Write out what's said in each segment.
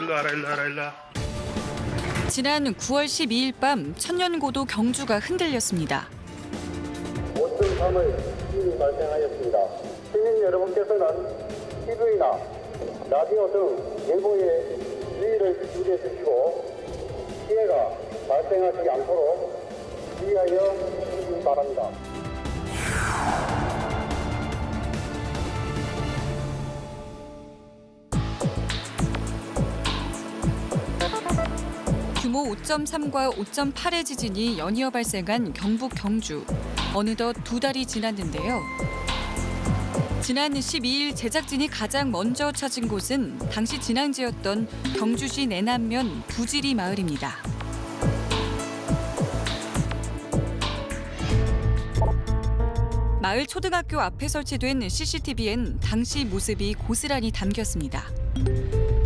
일로 와라, 일로 와라, 일로 와. 지난 9월 12일 밤 천년고도 경주가 흔들렸습니다. 5.3의 지진이 발생하였습니다. 시민 여러분께서는 TV나 라디오 등 예보에 주의를 기울여 주시고 피해가 발생하지 않도록 주의하여 주시기 바랍니다. 규모 5.3과 5.8의 지진이 연이어 발생한 경북 경주. 어느덧 2달이 지났는데요. 지난 12일 제작진이 가장 먼저 찾은 곳은 당시 진앙지였던 경주시 내남면 부지리 마을입니다. 마을 초등학교 앞에 설치된 CCTV엔 당시 모습이 고스란히 담겼습니다.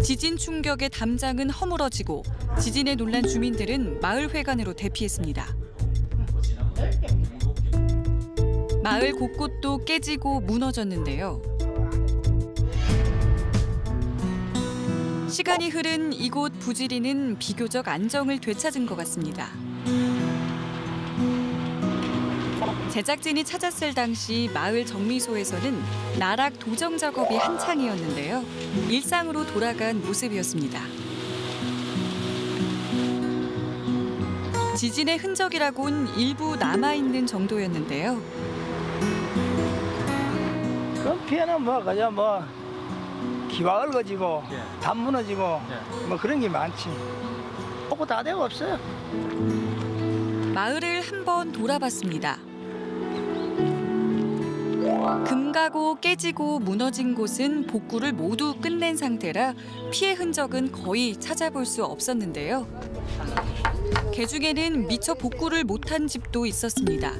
지진 충격에 담장은 허물어지고 지진에 놀란 주민들은 마을 회관으로 대피했습니다. 마을 곳곳도 깨지고 무너졌는데요. 시간이 흐른 이곳 부지리는 비교적 안정을 되찾은 것 같습니다. 제작진이 찾았을 당시 마을 정미소에서는 나락 도정 작업이 한창이었는데요. 일상으로 돌아간 모습이었습니다. 지진의 흔적이라곤 일부 남아있는 정도였는데요. 그 피해는 뭐 그냥 뭐 기와 얽어지고 담 무너지고 뭐 그런 게 많지. 뭐고 다 되고 없어요. 마을을 한번 돌아봤습니다. 금가고 깨지고 무너진 곳은 복구를 모두 끝낸 상태라 피해 흔적은 거의 찾아볼 수 없었는데요. 개중에는 미처 복구를 못한 집도 있었습니다.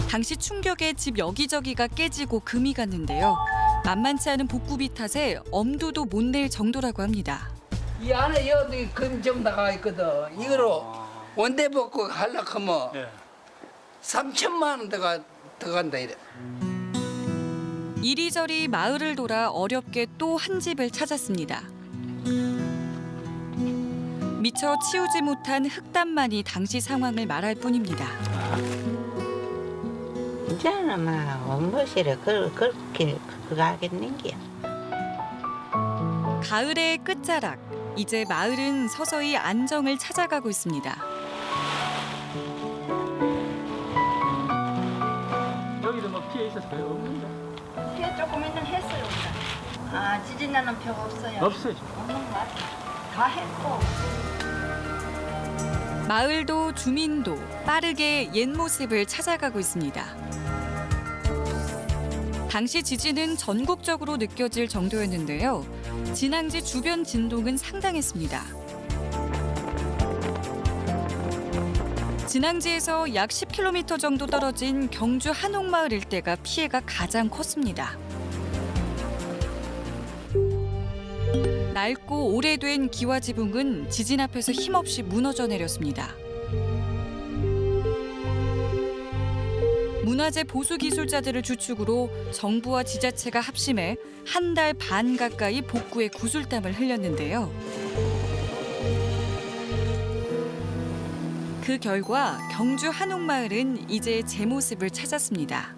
당시 충격에 집 여기저기가 깨지고 금이 갔는데요. 만만치 않은 복구비 탓에 엄두도 못 낼 정도라고 합니다. 이 안에 여기 금 좀 나가 있거든. 이거로 원대 복구 하려고 하면 3천만 원 들어간다 이래. 이리저리 마을을 돌아 어렵게 또 한 집을 찾았습니다. 미처 치우지 못한 흙담만이 당시 상황을 말할 뿐입니다. 이제는 막 원무실에 그렇게 그거 하겠는 게야. 가을의 끝자락, 이제 마을은 서서히 안정을 찾아가고 있습니다. 여기도 뭐 피해 있었어요? 없는데? 피해 조금 있는 했어요. 아, 지진 나는 표가 없어요. 없어요. 없는 거 같아. 다 했고. 마을도 주민도 빠르게 옛 모습을 찾아가고 있습니다. 당시 지진은 전국적으로 느껴질 정도였는데요. 진앙지 주변 진동은 상당했습니다. 진앙지에서 약 10km 정도 떨어진 경주 한옥마을 일대가 피해가 가장 컸습니다. 낡고 오래된 기와 지붕은 지진 앞에서 힘없이 무너져 내렸습니다. 문화재 보수 기술자들을 주축으로 정부와 지자체가 합심해 한 달 반 가까이 복구에 구슬땀을 흘렸는데요. 그 결과 경주 한옥마을은 이제 제 모습을 찾았습니다.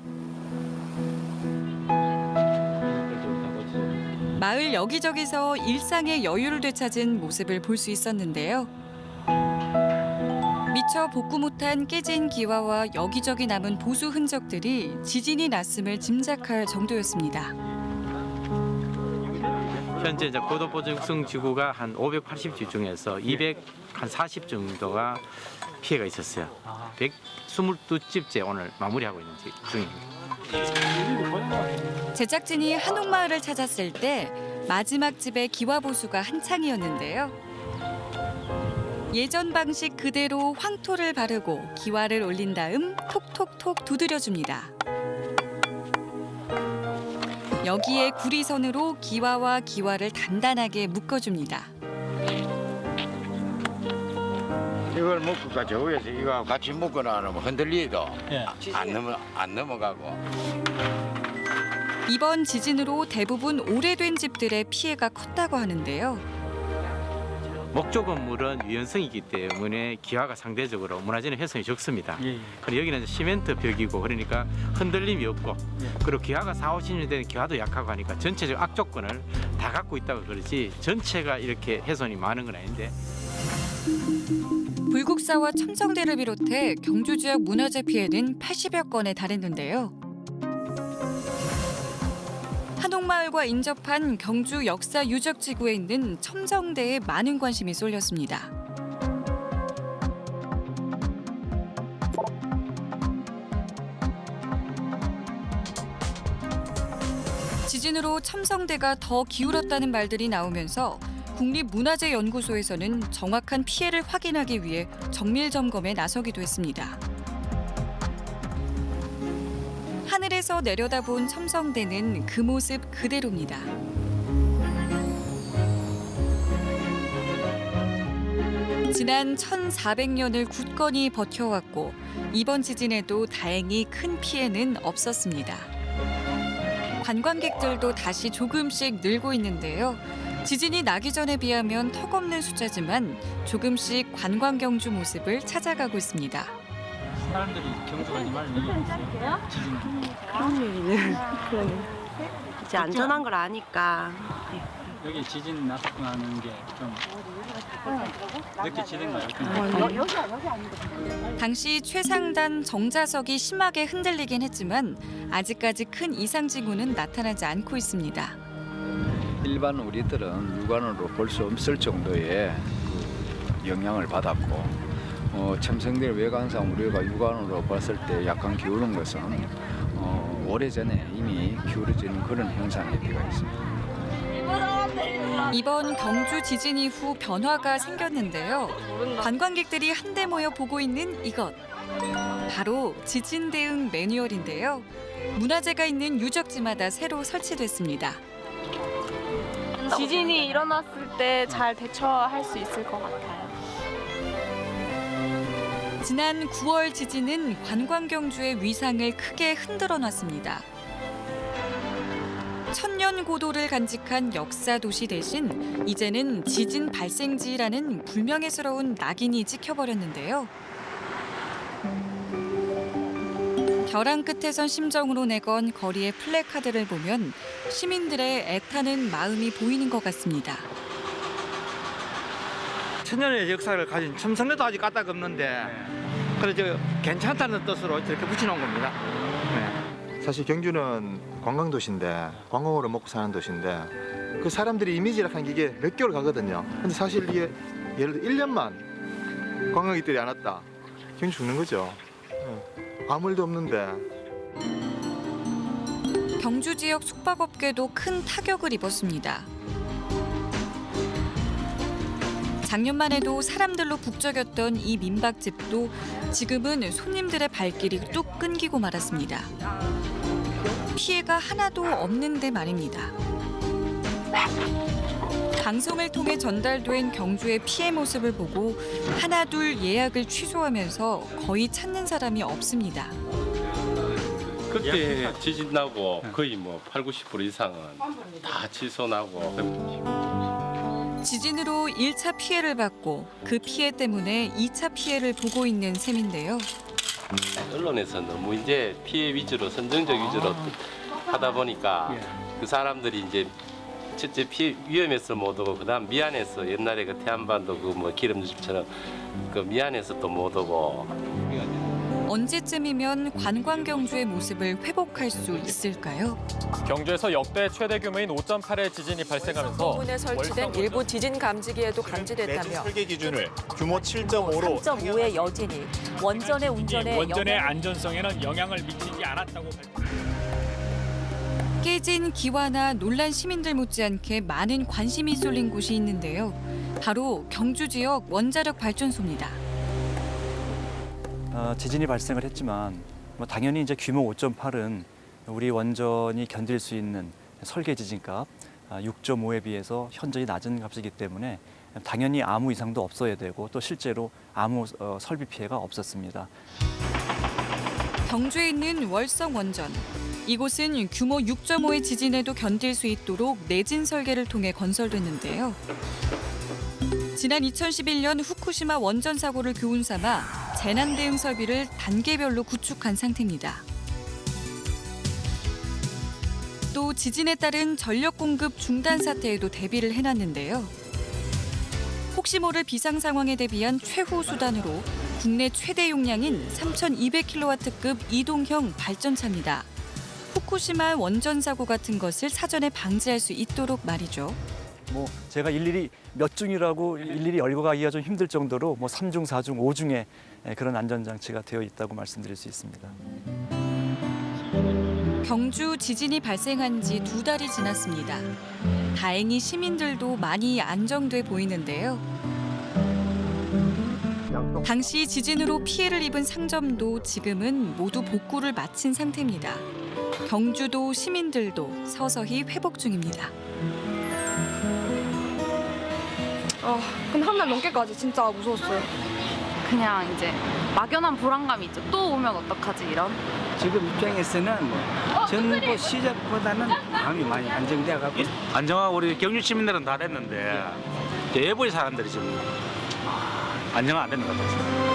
마을 여기저기서 일상의 여유를 되찾은 모습을 볼 수 있었는데요. 미처 복구 못한 깨진 기와와 여기저기 남은 보수 흔적들이 지진이 났음을 짐작할 정도였습니다. 현재 이제 고도보증성 지구가 한 580집 중에서 240 정도가 피해가 있었어요. 122집째 오늘 마무리하고 있는 중입니다. 제작진이 한옥마을을 찾았을 때 마지막 집의 기와 보수가 한창이었는데요. 예전 방식 그대로 황토를 바르고 기와를 올린 다음 톡톡톡 두드려줍니다. 여기에 구리선으로 기와와 기와를 단단하게 묶어줍니다. 이걸 묶을까 저 위에서 이거 같이 묶어놔 놓으면 흔들리도 안 넘어가고. 이번 지진으로 대부분 오래된 집들의 피해가 컸다고 하는데요. 목조 건물은 유연성이기 때문에 기화가 상대적으로 무너지는 훼손이 적습니다. 그리고 여기는 시멘트 벽이고 그러니까 흔들림이 없고 그리고 기화가 4, 50년 되는 기화도 약하고 하니까 전체적 악조건을 다 갖고 있다고 그러지 전체가 이렇게 훼손이 많은 건 아닌데. 불국사와 첨성대를 비롯해 경주 지역 문화재 피해는 80여 건에 달했는데요. 한옥마을과 인접한 경주 역사 유적지구에 있는 첨성대에 많은 관심이 쏠렸습니다. 지진으로 첨성대가 더 기울었다는 말들이 나오면서 국립문화재연구소에서는 정확한 피해를 확인하기 위해 정밀 점검에 나서기도 했습니다. 하늘에서 내려다본 첨성대는 그 모습 그대로입니다. 지난 1400년을 굳건히 버텨왔고 이번 지진에도 다행히 큰 피해는 없었습니다. 관광객들도 다시 조금씩 늘고 있는데요. 지진이 나기 전에 비하면 턱없는 숫자지만 조금씩 관광 경주 모습을 찾아가고 있습니다. 사람들이 경주 가지 말는 이유가 있어요? 지진. 그러네. 이제 안전한 걸 아니까. 여기 지진 나는 게 좀 느껴지는가요? 당시 최상단 정자석이 심하게 흔들리긴 했지만 아직까지 큰 이상 징후는 나타나지 않고 있습니다. 일반 우리들은 육안으로 볼 수 없을 정도의 그 영향을 받았고 첨성대 외관상 우리가 육안으로 봤을 때 약간 기울은 것은 오래전에 이미 기울어지는 그런 현상에 비가 있습니다. 이번 경주 지진 이후 변화가 생겼는데요. 관광객들이 한데 모여 보고 있는 이것. 바로 지진 대응 매뉴얼인데요. 문화재가 있는 유적지마다 새로 설치됐습니다. 지진이 일어났을 때 잘 대처할 수 있을 것 같아요. 지난 9월 지진은 관광 경주의 위상을 크게 흔들어 놨습니다. 천년 고도를 간직한 역사 도시 대신 이제는 지진 발생지라는 불명예스러운 낙인이 찍혀버렸는데요. 벼랑 끝에 선 심정으로 내건 거리의 플래카드를 보면 시민들의 애타는 마음이 보이는 것 같습니다. 천년의 역사를 가진 첨성대도 아직 까딱 없는데 그래서 괜찮다는 뜻으로 이렇게 붙여놓은 겁니다. 사실 경주는 관광도시인데 관광으로 먹고 사는 도시인데 그 사람들이 이미지라고 하는 게 이게 몇 개월 가거든요. 근데 사실 이게 예를 들어 1년만 관광객들이 안 왔다. 경주 죽는 거죠. 아무 일도 없는데. 경주 지역 숙박업계도 큰 타격을 입었습니다. 작년만 해도 사람들로 북적였던 이 민박집도 지금은 손님들의 발길이 뚝 끊기고 말았습니다. 피해가 하나도 없는데 말입니다. 방송을 통해 전달된 경주의 피해 모습을 보고 하나둘 예약을 취소하면서 거의 찾는 사람이 없습니다. 그때 지진 나고 거의 뭐 8, 90% 이상은 다 취소 나고. 지진으로 1차 피해를 받고 그 피해 때문에 2차 피해를 보고 있는 셈인데요. 언론에서 너무 이제 피해 위주로 선정적 위주로 하다 보니까 그 사람들이 이제 첫째 피해 위험해서 못 오고 그다음 미안해서 옛날에 그 태안반도 그 뭐 기름집처럼 그 미안해서 또 못 오고. 언제쯤이면 관광 경주의 모습을 회복할 수 있을까요? 경주에서 역대 최대 규모인 5.8의 지진이 발생하면서 부근에 설치된 일부 지진 감지기에도 감지됐다며 설계 기준을 규모 7.5로 3.5의 여진이 원전의 운전에 원전의 안전성에는 영향을 미치지 않았다고 깨진 기와나 놀란 시민들 못지않게 많은 관심이 쏠린 곳이 있는데요. 바로 경주 지역 원자력 발전소입니다. 지진이 발생을 했지만 당연히 이제 규모 5.8은 우리 원전이 견딜 수 있는 설계 지진값 6.5에 비해서 현저히 낮은 값이기 때문에 당연히 아무 이상도 없어야 되고 또 실제로 아무 설비 피해가 없었습니다. 경주에 있는 월성 원전. 이곳은 규모 6.5의 지진에도 견딜 수 있도록 내진 설계를 통해 건설됐는데요. 지난 2011년 후쿠시마 원전 사고를 교훈 삼아 재난 대응 설비를 단계별로 구축한 상태입니다. 또 지진에 따른 전력 공급 중단 사태에도 대비를 해놨는데요. 혹시 모를 비상 상황에 대비한 최후 수단으로 국내 최대 용량인 3,200kW급 이동형 발전차입니다. 후쿠시마 원전 사고 같은 것을 사전에 방지할 수 있도록 말이죠. 뭐 제가 일일이 몇 중이라고 일일이 열거하기가 좀 힘들 정도로 뭐 3중, 4중, 5중의 그런 안전장치가 되어 있다고 말씀드릴 수 있습니다. 경주 지진이 발생한 지 2달이 지났습니다. 다행히 시민들도 많이 안정돼 보이는데요. 당시 지진으로 피해를 입은 상점도 지금은 모두 복구를 마친 상태입니다. 경주도 시민들도 서서히 회복 중입니다. 근데 한 달 넘게까지 진짜 무서웠어요. 그냥 이제 막연한 불안감이 있죠. 또 오면 어떡하지 이런. 지금 입장에서는 전부 시작보다는 마음이 많이 안정돼 갖고 안정하고 우리 경주 시민들은 다 됐는데 외부의 사람들이 좀 안정은 안 되는 것 같아요.